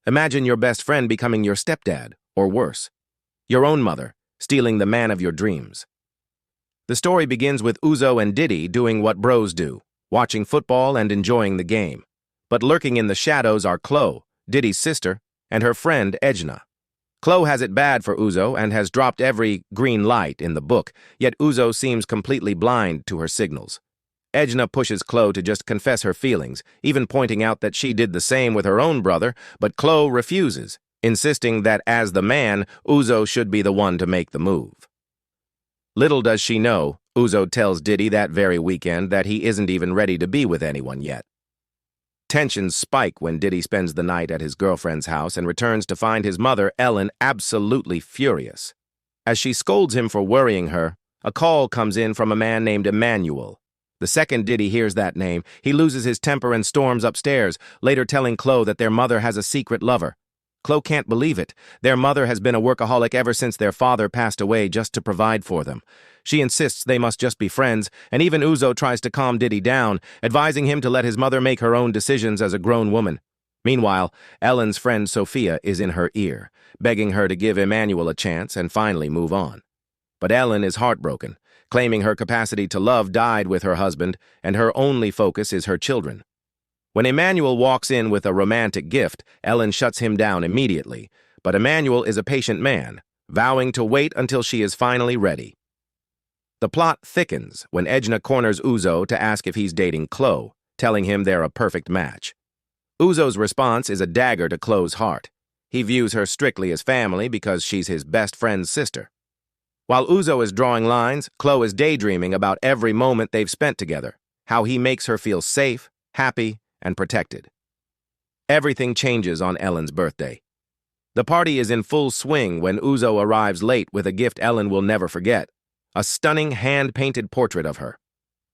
Imagine your best friend becoming your stepdad, or worse, your own mother, stealing the man of your dreams. The story begins with Uzzo and Dike doing what bros do, watching football and enjoying the game. But lurking in the shadows are Chlo, Dike's sister, and her friend Ejna. Chlo has it bad for Uzzo and has dropped every green light in the book, yet Uzzo seems completely blind to her signals. Ejna pushes Chlo to just confess her feelings, even pointing out that she did the same with her own brother, but Chlo refuses, insisting that as the man, Uzzo should be the one to make the move. Little does she know, Uzzo tells Dike that very weekend that he isn't even ready to be with anyone yet. Tensions spike when Dike spends the night at his girlfriend's house and returns to find his mother, Ellen, absolutely furious. As she scolds him for worrying her, a call comes in from a man named Emmanuel. The second Dike hears that name, he loses his temper and storms upstairs, later telling Chlo that their mother has a secret lover. Chlo can't believe it. Their mother has been a workaholic ever since their father passed away just to provide for them. She insists they must just be friends, and even Uzzo tries to calm Dike down, advising him to let his mother make her own decisions as a grown woman. Meanwhile, Ellen's friend Sophia is in her ear, begging her to give Emmanuel a chance and finally move on. But Ellen is heartbroken, claiming her capacity to love died with her husband, and her only focus is her children. When Emmanuel walks in with a romantic gift, Ellen shuts him down immediately, but Emmanuel is a patient man, vowing to wait until she is finally ready. The plot thickens when Ejna corners Uzzo to ask if he's dating Chlo, telling him they're a perfect match. Uzzo's response is a dagger to Chlo's heart. He views her strictly as family because she's his best friend's sister. While Uzzo is drawing lines, Chlo is daydreaming about every moment they've spent together, how he makes her feel safe, happy, and protected. Everything changes on Ellen's birthday. The party is in full swing when Uzzo arrives late with a gift Ellen will never forget, a stunning hand-painted portrait of her.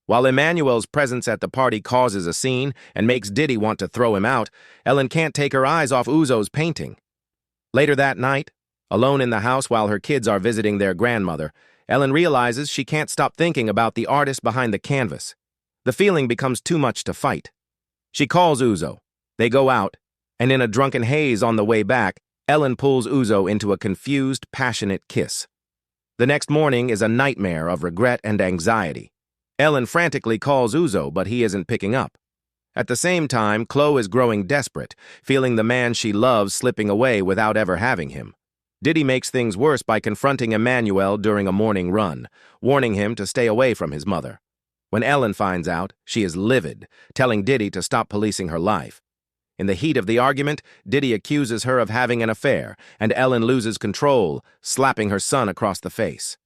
While Emmanuel's presence at the party causes a scene and makes Dike want to throw him out, Ellen can't take her eyes off Uzzo's painting. Later that night, alone in the house while her kids are visiting their grandmother, Ellen realizes she can't stop thinking about the artist behind the canvas. The feeling becomes too much to fight. She calls Uzzo. They go out, and in a drunken haze on the way back, Ellen pulls Uzzo into a confused, passionate kiss. The next morning is a nightmare of regret and anxiety. Ellen frantically calls Uzzo, but he isn't picking up. At the same time, Chlo is growing desperate, feeling the man she loves slipping away without ever having him. Dike makes things worse by confronting Emmanuel during a morning run, warning him to stay away from his mother. When Ellen finds out, she is livid, telling Dike to stop policing her life. In the heat of the argument, Dike accuses her of having an affair, and Ellen loses control, slapping her son across the face.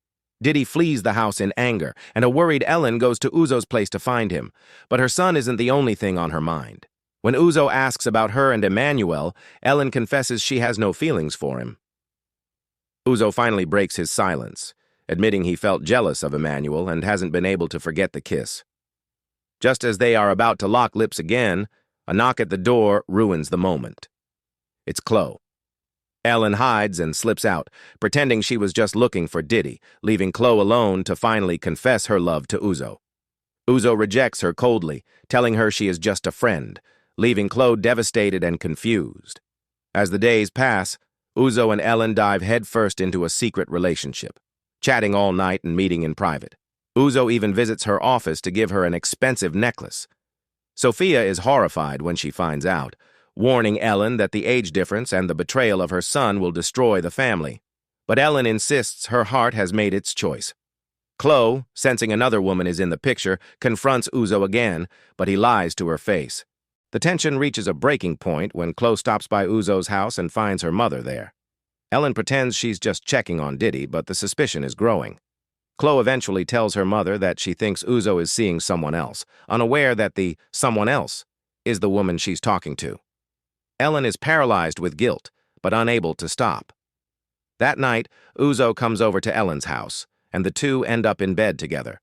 Dike flees the house in anger, and a worried Ellen goes to Uzzo's place to find him. But her son isn't the only thing on her mind. When Uzzo asks about her and Emmanuel, Ellen confesses she has no feelings for him. Uzzo finally breaks his silence, admitting he felt jealous of Emmanuel and hasn't been able to forget the kiss. Just as they are about to lock lips again, a knock at the door ruins the moment. It's Chlo. Ellen hides and slips out, pretending she was just looking for Dike, leaving Chlo alone to finally confess her love to Uzzo. Uzzo rejects her coldly, telling her she is just a friend, leaving Chlo devastated and confused. As the days pass, Uzzo and Ellen dive headfirst into a secret relationship, chatting all night and meeting in private. Uzzo even visits her office to give her an expensive necklace. Sophia is horrified when she finds out, warning Ellen that the age difference and the betrayal of her son will destroy the family. But Ellen insists her heart has made its choice. Chlo, sensing another woman is in the picture, confronts Uzzo again, but he lies to her face. The tension reaches a breaking point when Chlo stops by Uzzo's house and finds her mother there. Ellen pretends she's just checking on Dike, but the suspicion is growing. Chlo eventually tells her mother that she thinks Uzzo is seeing someone else, unaware that the someone else is the woman she's talking to. Ellen is paralyzed with guilt, but unable to stop. That night, Uzzo comes over to Ellen's house, and the two end up in bed together.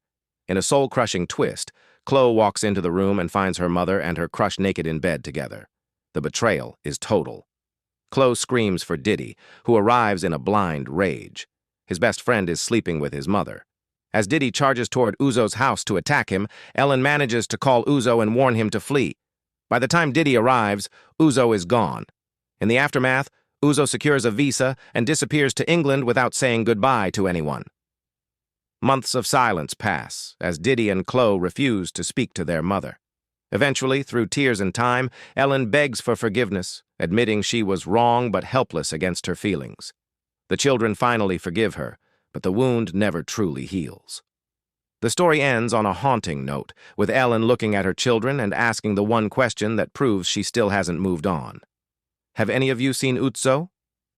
In a soul-crushing twist, Chlo walks into the room and finds her mother and her crush naked in bed together. The betrayal is total. Chlo screams for Dike, who arrives in a blind rage. His best friend is sleeping with his mother. As Dike charges toward Uzzo's house to attack him, Ellen manages to call Uzzo and warn him to flee. By the time Dike arrives, Uzzo is gone. In the aftermath, Uzzo secures a visa and disappears to England without saying goodbye to anyone. Months of silence pass, as Dike and Chlo refuse to speak to their mother. Eventually, through tears and time, Ellen begs for forgiveness, admitting she was wrong but helpless against her feelings. The children finally forgive her, but the wound never truly heals. The story ends on a haunting note, with Ellen looking at her children and asking the one question that proves she still hasn't moved on. Have any of you seen Uzzo?